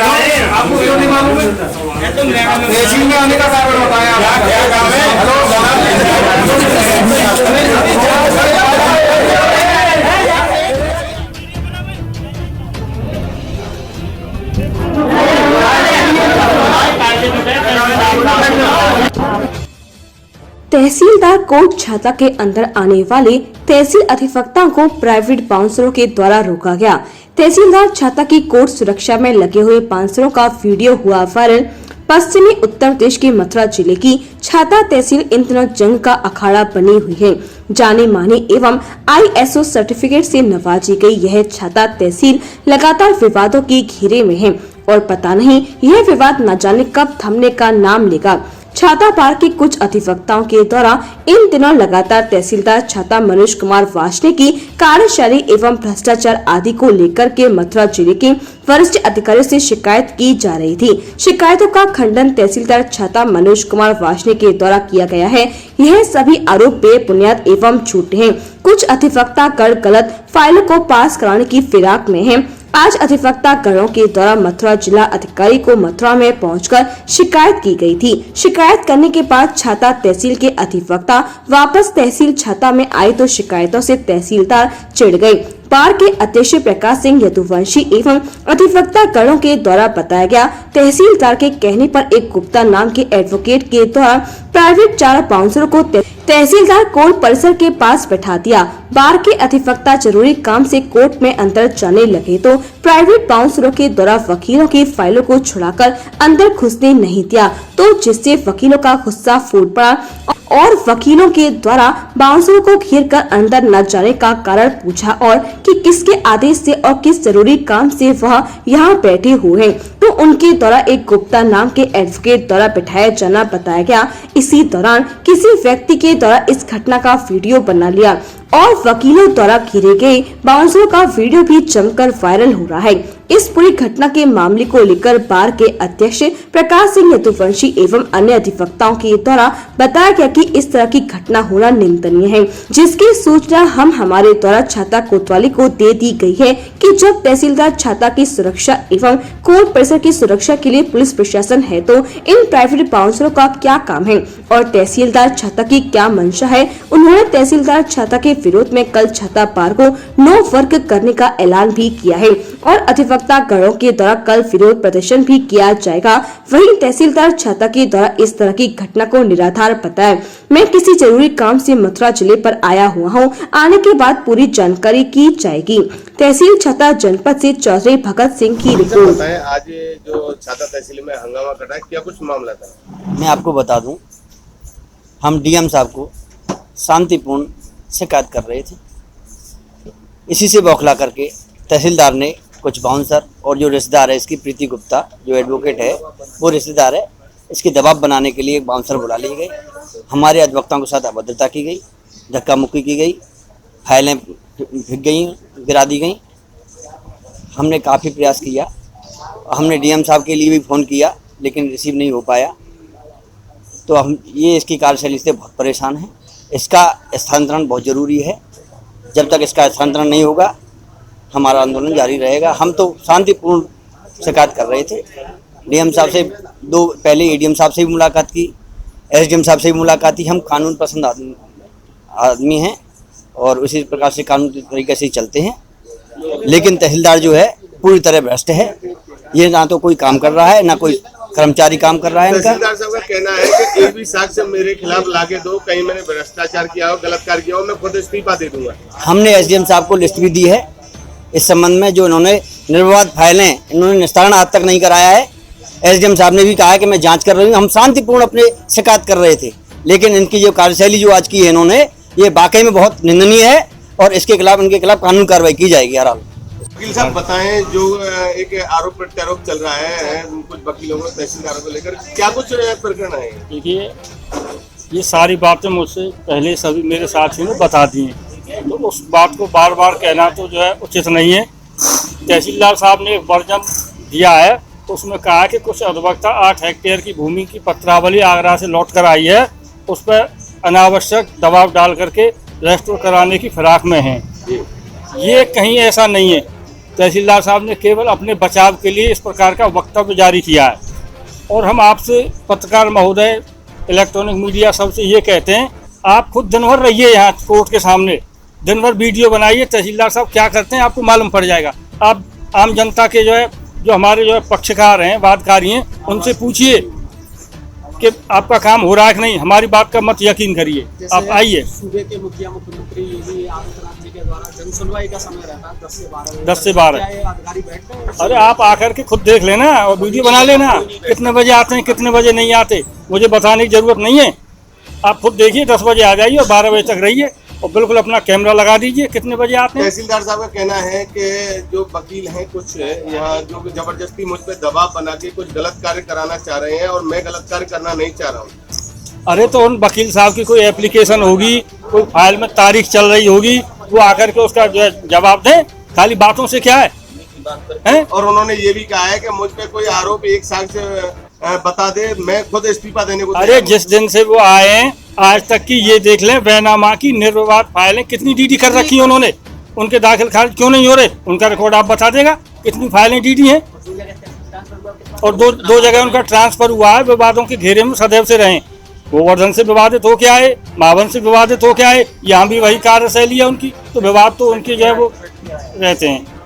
आपको क्यों नहीं मालूम है? तहसील में आने का कारण बताया। क्या काम है? तहसीलदार कोर्ट छाता के अंदर आने वाले तहसील अधिवक्ता को प्राइवेट बाउंसरों के द्वारा रोका गया। तहसीलदार छाता की कोर्ट सुरक्षा में लगे हुए बाउंसरों का वीडियो हुआ वायरल। पश्चिमी उत्तर प्रदेश के मथुरा जिले की छाता तहसील इन दिनों जंग का अखाड़ा बनी हुई है। जाने माने एवं ISO सर्टिफिकेट से नवाजी गई यह छाता तहसील लगातार विवादों के घेरे में है और पता नहीं यह विवाद न जाने कब थमने का नाम लेगा। छाता पार के कुछ अधिवक्ताओं के द्वारा इन दिनों लगातार तहसीलदार छाता मनोज कुमार वार्ष्णेय की कार्यशैली एवं भ्रष्टाचार आदि को लेकर के मथुरा जिले के वरिष्ठ अधिकारियों से शिकायत की जा रही थी। शिकायतों का खंडन तहसीलदार छाता मनोज कुमार वार्ष्णेय के द्वारा किया गया है। यह सभी आरोप बेबुनियाद एवं झूठे हैं। कुछ अधिवक्ता गलत फाइलों को पास कराने की फिराक में हैं। आज अधिवक्ता गणों के द्वारा मथुरा जिला अधिकारी को मथुरा में पहुंचकर शिकायत की गई थी। शिकायत करने के बाद छाता तहसील के अधिवक्ता वापस तहसील छाता में आए तो शिकायतों से तहसीलदार चिढ़ गए। बार के अध्यक्ष प्रकाश सिंह यदुवंशी एवं अधिवक्ता गणों के द्वारा बताया गया, तहसीलदार के कहने पर एक गुप्ता नाम के एडवोकेट के द्वारा प्राइवेट 4 बाउंसरों को तहसीलदार कोर्ट परिसर के पास बैठा दिया। बार के अधिवक्ता जरूरी काम से कोर्ट में अंदर जाने लगे तो प्राइवेट बाउंसरों के द्वारा वकीलों की फाइलों को छुड़ाकर अंदर घुसने नहीं दिया, तो जिससे वकीलों का गुस्सा फूट पड़ा और वकीलों के द्वारा बाउंसरों को घेर कर अंदर न जाने का कारण पूछा और कि किसके आदेश से और किस जरूरी काम से वह यहाँ बैठे हुए हैं, तो उनके द्वारा एक गुप्ता नाम के एडवोकेट द्वारा बिठाया जाना बताया गया। इसी दौरान किसी व्यक्ति के द्वारा इस घटना का वीडियो बना लिया और वकीलों द्वारा घेरे गए बाउंसरों का वीडियो भी जमकर वायरल हो रहा है। इस पूरी घटना के मामले को लेकर बार के अध्यक्ष प्रकाश सिंह यदुवंशी एवं अन्य अधिवक्ताओं के द्वारा बताया गया कि इस तरह की घटना होना निंदनीय है, जिसकी सूचना हम हमारे द्वारा छाता कोतवाली को दे दी गई है कि जब तहसीलदार छाता की सुरक्षा एवं कोर्ट परिसर की सुरक्षा के लिए पुलिस प्रशासन है तो इन प्राइवेट बाउंसरों का क्या काम है और तहसीलदार छाता की क्या मंशा है। उन्होंने तहसीलदार छाता के विरोध में कल छाता पार को नो वर्क करने का ऐलान भी किया है और अधिवक्ता गणों के द्वारा कल विरोध प्रदर्शन भी किया जाएगा। वहीं तहसीलदार छाता के द्वारा इस तरह की घटना को निराधार बताया। मैं किसी जरूरी काम से मथुरा जिले पर आया हुआ हूँ, आने के बाद पूरी जानकारी की जाएगी। तहसील छाता जनपद से चौधरी भगत सिंह की रिपोर्ट। आज जो छाता तहसील में हंगामा कटा, क्या कुछ मामला था? मैं आपको बता दूं, हम DM साहब को शांतिपूर्ण शिकायत कर रहे थे। इसी से बौखला करके तहसीलदार ने कुछ बाउंसर और जो रिश्तेदार है इसकी प्रीति गुप्ता जो एडवोकेट है वो रिश्तेदार है, इसके दबाव बनाने के लिए एक बाउंसर बुला लिए गए। हमारे अधिवक्ताओं के साथ अभद्रता की गई, धक्का मुक्की की गई, फाइलें फेंक गई, गिरा दी गई। हमने काफ़ी प्रयास किया, हमने DM साहब के लिए भी फ़ोन किया लेकिन रिसीव नहीं हो पाया। तो हम ये इसकी कार्यशैली से बहुत परेशान हैं। इसका स्थानांतरण बहुत ज़रूरी है। जब तक इसका स्थानांतरण नहीं होगा हमारा आंदोलन जारी रहेगा। हम तो शांतिपूर्ण शिकायत कर रहे थे। DM साहब से पहले ADM साहब से भी मुलाकात की, SDM साहब से भी मुलाकात की। हम कानून पसंद आदमी हैं और उसी प्रकार से कानून के तरीके से चलते हैं, लेकिन तहसीलदार जो है पूरी तरह भ्रष्ट है। ये ना तो कोई काम कर रहा है ना कोई कर्मचारी काम कर रहा है। तहसीलदार साहब का कहना है कि एक भी साक्ष्य मेरे खिलाफ लाके दो, कहीं मैंने भ्रष्टाचार किया हो, गलत कार्य किया हो, मैं खुद इस्तीफा दे दूंगा। हमने SDM साहब को लिस्ट भी दी है इस संबंध में। जो इन्होंने निर्विवाद फाइलें इन्होंने निस्तारण आज तक नहीं कराया है। SDM साहब ने भी कहा है कि मैं जांच कर रही हूँ। हम शांतिपूर्ण अपने शिकायत कर रहे थे, लेकिन इनकी जो कार्यशैली जो आज की है इन्होंने, ये वाकई में बहुत निंदनीय है और इसके खिलाफ इनके खिलाफ कानूनी कार्रवाई की जाएगी। वकील साहब बताएं, जो एक आरोप प्रत्यारोप चल रहा है कुछ वकीलों को तहसीलदारों को लेकर, क्या कुछ प्रकरण है? देखिए, ये सारी बातें मुझसे पहले सभी मेरे साथियों ने बता दी हैं, तो उस बात को बार बार कहना तो जो है उचित नहीं है। तहसीलदार साहब ने एक वर्जन दिया है, तो उसमें कहा है कि कुछ अधिवक्ता 8 हेक्टेयर की भूमि की पत्रावली आगरा से लौट कर आई है, उस पर अनावश्यक दबाव डाल करके रजिस्टर कराने की फिराक में हैं। ये कहीं ऐसा नहीं है। तहसीलदार साहब ने केवल अपने बचाव के लिए इस प्रकार का वक्तव्य जारी किया है। और हम आपसे पत्रकार महोदय, इलेक्ट्रॉनिक मीडिया सबसे ये कहते हैं, आप खुद दिन भर रहिए यहाँ कोर्ट के सामने, दिन भर वीडियो बनाइए, तहसीलदार साहब क्या करते हैं आपको मालूम पड़ जाएगा। आप आम जनता के जो हमारे पक्षकार हैं, वादकारी हैं, उनसे पूछिए कि आपका काम हो रहा है कि नहीं। हमारी बात का मत यकीन करिए, आप आइए। सूबे के मुखिया मुख्यमंत्री योगी आदित्यनाथ जी के द्वारा जन सुनवाई का समय रहता है 10 से 12 10 से 12। क्या ये अधिकारी बैठते हैं? अरे आप आकर के खुद देख लेना और वीडियो बना लेना, कितने बजे आते हैं कितने बजे नहीं आते, मुझे बताने की जरूरत नहीं है। आप खुद देखिए, 10 बजे आ जाइए और 12 बजे तक रहिए और बिल्कुल अपना कैमरा लगा दीजिए कितने बजे आते हैं। तहसीलदार साहब का कहना है कि जो वकील हैं कुछ यहाँ जो जबरदस्ती मुझ पे दबाव बना के कुछ गलत कार्य कराना चाह रहे हैं और मैं गलत कार्य करना नहीं चाह रहा हूँ। अरे तो उन वकील साहब की कोई एप्लीकेशन होगी, कोई फाइल में तारीख चल रही होगी, वो आकर के उसका जवाब दें, खाली बातों से क्या है? और उन्होंने ये भी कहा है कि मुझ पे कोई आरोप एक साक्ष्य बता दे, मैं खुद इस्तीफा देने को। अरे जिस दिन से वो आए हैं आज तक की ये देख लें, बैनामा की निर्विवाद फाइलें कितनी डीडी कर रखी है उन्होंने, उनके दाखिल खारिज क्यों नहीं हो रहे, उनका रिकॉर्ड आप बता देगा कितनी फाइलें डीडी हैं। और दो जगह उनका ट्रांसफर हुआ है, विवादों के घेरे में सदैव से रहे। गोवर्धन से विवादित हो के आए, मावन से विवादित हो के आए, यहाँ भी वही कार्यशैली है उनकी, तो विवाद तो उनकी जो है वो रहते हैं।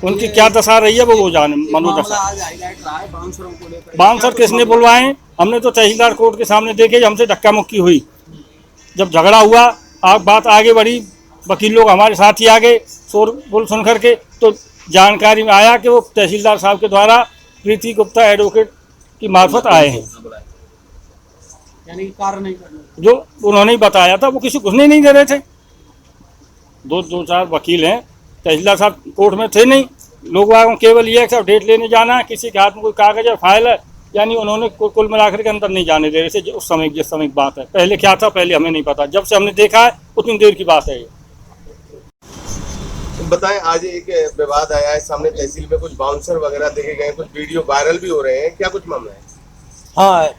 उनकी क्या दशा रही है वो जाने, मनोदशा। बाउंसर किसने बुलवाए? हमने तो तहसीलदार कोर्ट के सामने देखे, हमसे धक्का मुक्की हुई, जब झगड़ा हुआ, बात आगे बढ़ी, वकील लोग हमारे साथ ही आ गए, शोरगुल सुन करके, तो जानकारी में आया कि वो तहसीलदार साहब के द्वारा प्रीति गुप्ता एडवोकेट की मार्फत आए हैं। यानी कार्य नहीं करना जो उन्होंने ही बताया था, वो किसी घुसने नहीं दे रहे थे। दो चार वकील हैं, तहसीलदार साहब कोर्ट में थे नहीं, लोग केवल ये सब डेट लेने जाना है, किसी के हाथ में कोई कागज है, फाइल है, यानी उन्होंने कुल मिलाकर के अंदर नहीं जाने दे रहे थे। उस समय जिस समय की बात है, पहले क्या था पहले हमें नहीं पता, जब से हमने देखा है उतनी देर की बात है ये। बताएं, आज एक विवाद आया है सामने, तहसील में कुछ बाउंसर वगैरह देखे गए, कुछ वीडियो वायरल भी हो रहे हैं, क्या कुछ मामला है? हाँ,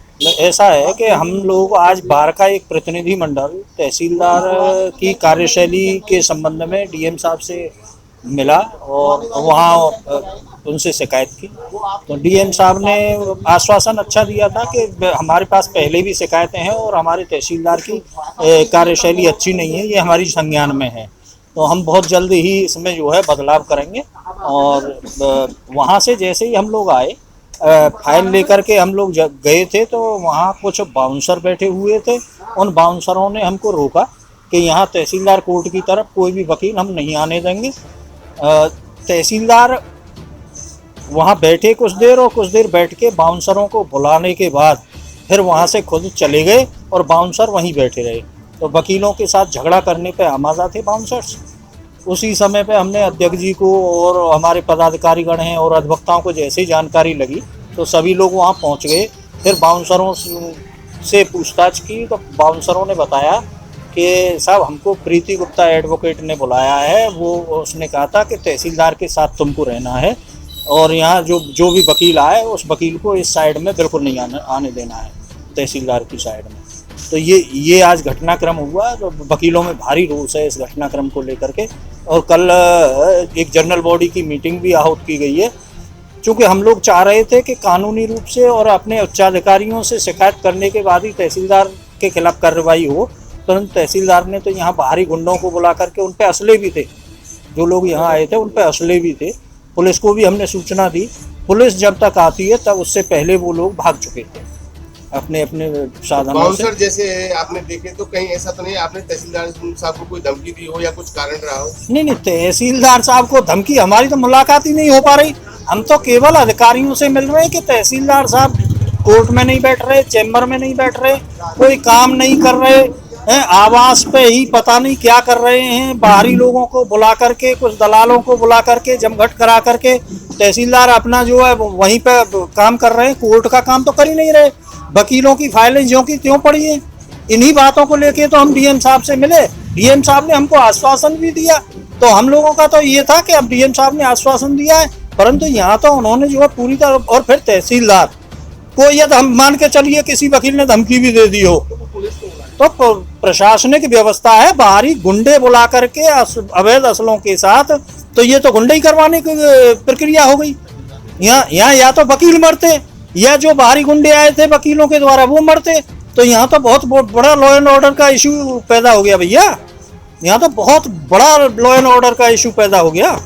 ऐसा है कि हम लोग आज बार का एक प्रतिनिधि मंडल तहसीलदार की कार्यशैली के संबंध में डीएम साहब से मिला और वहाँ उनसे शिकायत की। तो डीएम साहब ने आश्वासन अच्छा दिया था कि हमारे पास पहले भी शिकायतें हैं और हमारे तहसीलदार की कार्यशैली अच्छी नहीं है, ये हमारी संज्ञान में है, तो हम बहुत जल्द ही इसमें जो है बदलाव करेंगे। और वहाँ से जैसे ही हम लोग आए, फाइल लेकर के हम लोग जब गए थे तो वहाँ कुछ बाउंसर बैठे हुए थे। उन बाउंसरों ने हमको रोका कि यहाँ तहसीलदार कोर्ट की तरफ कोई भी वकील हम नहीं आने देंगे। तहसीलदार वहाँ बैठे कुछ देर, और कुछ देर बैठ के बाउंसरों को बुलाने के बाद फिर वहाँ से खुद चले गए और बाउंसर वहीं बैठे रहे। तो वकीलों के साथ झगड़ा करने पे आमादा थे बाउंसर्स। उसी समय पे हमने अध्यक्ष जी को और हमारे पदाधिकारीगण हैं और अधिवक्ताओं को जैसे ही जानकारी लगी तो सभी लोग वहाँ पहुँच गए। फिर बाउंसरों से पूछताछ की तो बाउंसरों ने बताया कि साहब हमको प्रीति गुप्ता एडवोकेट ने बुलाया है, वो उसने कहा था कि तहसीलदार के साथ तुमको रहना है और यहाँ जो भी वकील आए उस वकील को इस साइड में बिल्कुल नहीं आने देना है, तहसीलदार की साइड में। तो ये आज घटनाक्रम हुआ। तो वकीलों में भारी रोष है इस घटनाक्रम को लेकर के। और कल एक जनरल बॉडी की मीटिंग भी आहूत की गई है, चूँकि हम लोग चाह रहे थे कि कानूनी रूप से और अपने उच्चाधिकारियों से शिकायत करने के बाद ही तहसीलदार के खिलाफ कार्रवाई हो। परंतु तहसीलदार ने तो यहाँ बाहरी गुंडों को बुला करके, उन पे असले भी थे, जो लोग यहाँ आए थे उन पे असले भी थे। पुलिस को भी हमने सूचना दी, पुलिस जब तक आती है तब उससे पहले वो लोग भाग चुके थे अपने अपने साधनों से। बाउंसर जैसे आपने देखे तो कहीं ऐसा तो नहीं आपने तहसीलदार साहब को कोई धमकी दी हो या कुछ कारण रहा हो? नहीं, तहसीलदार साहब को धमकी, हमारी तो मुलाकात ही नहीं हो पा रही। हम तो केवल अधिकारियों से मिल रहे हैं कि तहसीलदार साहब कोर्ट में नहीं बैठ रहे, चैम्बर में नहीं बैठ रहे, कोई काम नहीं कर रहे हैं, आवास पे ही पता नहीं क्या कर रहे हैं। बाहरी लोगों को बुला करके, कुछ दलालों को बुला करके जमघट करा करके तहसीलदार अपना जो है वहीं पे काम कर रहे हैं, कोर्ट का काम तो कर ही नहीं रहे। वकीलों की फाइलें ज्यों की त्यों पड़ी हैं। इन्हीं बातों को लेके तो हम डीएम साहब से मिले, डीएम साहब ने हमको आश्वासन भी दिया। तो हम लोगों का तो ये था कि अब डीएम साहब ने आश्वासन दिया है, परंतु यहाँ तो उन्होंने जो है पूरी तरह, और फिर तहसीलदार को यदि हम मान के चलिए किसी वकील ने धमकी भी दे दी हो तो प्रशासनिक व्यवस्था है, बाहरी गुंडे बुला करके अवैध असलों के साथ तो ये तो गुंडई करवाने की प्रक्रिया हो गई। यहाँ या तो वकील मरते या जो बाहरी गुंडे आए थे वकीलों के द्वारा वो मरते। तो यहाँ तो बहुत बड़ा लॉ एंड ऑर्डर का इशू पैदा हो गया भैया। यहाँ तो बहुत बड़ा लॉ एंड ऑर्डर का इशू पैदा हो गया।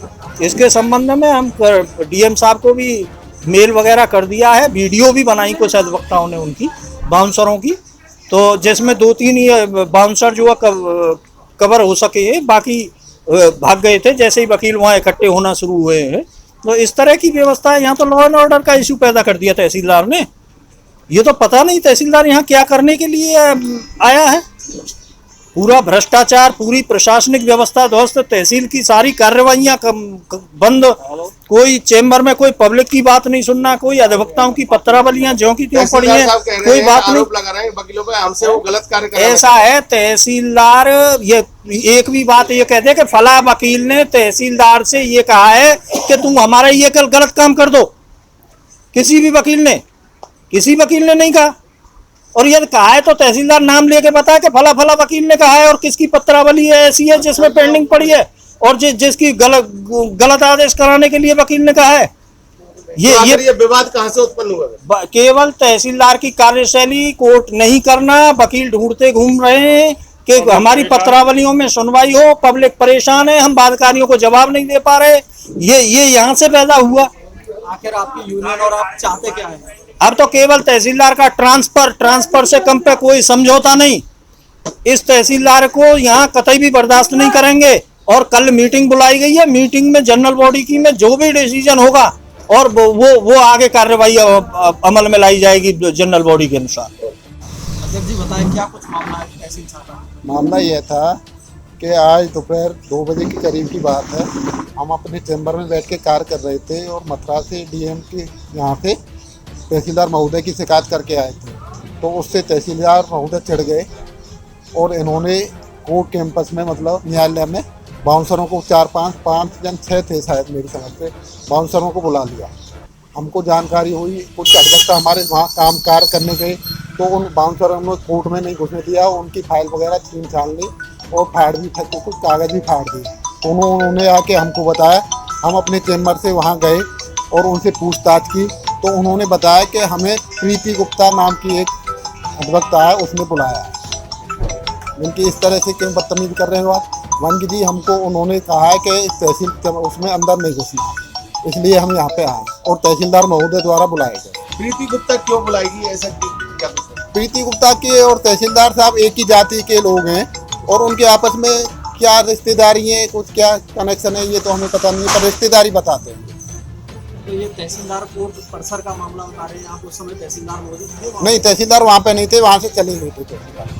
इसके संबंध में हम डीएम साहब को भी मेल वगैरह कर दिया है, वीडियो भी बनाई कुछ अधिवक्ताओं ने उनकी बाउंसरों की, तो जिसमें 2-3 बाउंसर जो कवर हो सके, बाकी भाग गए थे जैसे ही वकील वहाँ इकट्ठे होना शुरू हुए हैं। तो इस तरह की व्यवस्था है। यहाँ तो लॉ एंड ऑर्डर का इशू पैदा कर दिया तहसीलदार ने। ये तो पता नहीं तहसीलदार यहाँ क्या करने के लिए आया है। पूरा भ्रष्टाचार, पूरी प्रशासनिक व्यवस्था ध्वस्त, तहसील की सारी कार्रवाइयाँ बंद, कोई चेंबर में कोई पब्लिक की बात नहीं सुनना, कोई अधिवक्ताओं की पत्रावलियां ज्यों की त्यों पड़ी हैं, कोई बात नहीं। लगा रहे हैं वकीलों पे हमसे वो गलत कार्य कर ऐसा है तहसीलदार ये एक भी बात ये कहते हैं कि फला वकील ने तहसीलदार से ये कहा है कि तुम हमारा ये कल गलत काम कर दो। किसी वकील ने नहीं कहा। और यदि कहा है तो तहसीलदार नाम लेके बताए कि फला फला वकील ने कहा है और किसकी पत्रावली है ऐसी है जिसमें पेंडिंग पड़ी है और जिसकी गलत आदेश कराने के लिए वकील ने कहा है। ये विवाद कहाँ से उत्पन्न हुआ? केवल तहसीलदार की कार्यशैली, कोर्ट नहीं करना, वकील ढूंढते घूम रहे हैं कि हमारी पत्रावलियों में सुनवाई हो, पब्लिक परेशान है, हम वादकारियों को जवाब नहीं दे पा रहे। ये यहाँ से पैदा हुआ। आखिर आपकी यूनियन और आप चाहते क्या है? अब तो केवल तहसीलदार का ट्रांसफर से कम पे कोई समझौता नहीं। इस तहसीलदार को यहाँ कतई भी बर्दाश्त नहीं करेंगे। और कल मीटिंग बुलाई गई है, मीटिंग में जनरल बॉडी की में जो भी डिसीजन होगा और वो आगे कार्रवाई अमल में लाई जाएगी जनरल बॉडी के अनुसार। अध्यक्ष जी बताएं क्या कुछ मामला है तहसील छाता? मामला यह था कि आज दोपहर 2 बजे के करीब की बात है। हम अपने चैम्बर में बैठ के कार्य कर रहे थे और मथुरा से डीएम के यहाँ से तहसीलदार महोदय की शिकायत करके आए थे। तो उससे तहसीलदार महोदय चिढ़ गए और इन्होंने कोर्ट कैंपस में मतलब न्यायालय में बाउंसरों को 4-5 जन 6 थे शायद मेरी समझ से, बाउंसरों को बुला लिया। हमको जानकारी हुई, कुछ अधिवक्ता हमारे वहाँ काम कार्य करने गए तो उन बाउंसरों ने कोर्ट में नहीं घुसने दिया, उनकी फाइल वगैरह छीन छान ली और फाड़ भी थे, कुछ कागज़ भी फाड़ दिए। तो उन्होंने आके हमको बताया। हम अपने चैम्बर से वहाँ गए और उनसे पूछताछ की तो उन्होंने बताया कि हमें प्रीति गुप्ता नाम की एक अधिवक्ता है, उसने बुलाया है। उनकी इस तरह से क्यों बदतमीजी कर रहे हो आप? वन जी हमको उन्होंने कहा है कि तहसील उसमें अंदर नहीं घुसी, इसलिए हम यहाँ पे आए और तहसीलदार महोदय द्वारा बुलाए गए। प्रीति गुप्ता क्यों बुलाएगी? ऐसा क्या? प्रीति गुप्ता के और तहसीलदार साहब एक ही जाति के लोग हैं और उनके आपस में क्या रिश्तेदारी है, कुछ क्या कनेक्शन है, ये तो हमें पता नहीं है, पर रिश्तेदारी बताते हैं। तो ये तहसीलदार कोर्ट परिसर का मामला बता रहे हैं आप? उस समय तहसीलदार मौजूद थे? नहीं, तहसीलदार वहाँ पे नहीं थे, वहाँ से चले गए थे तहसीलदार।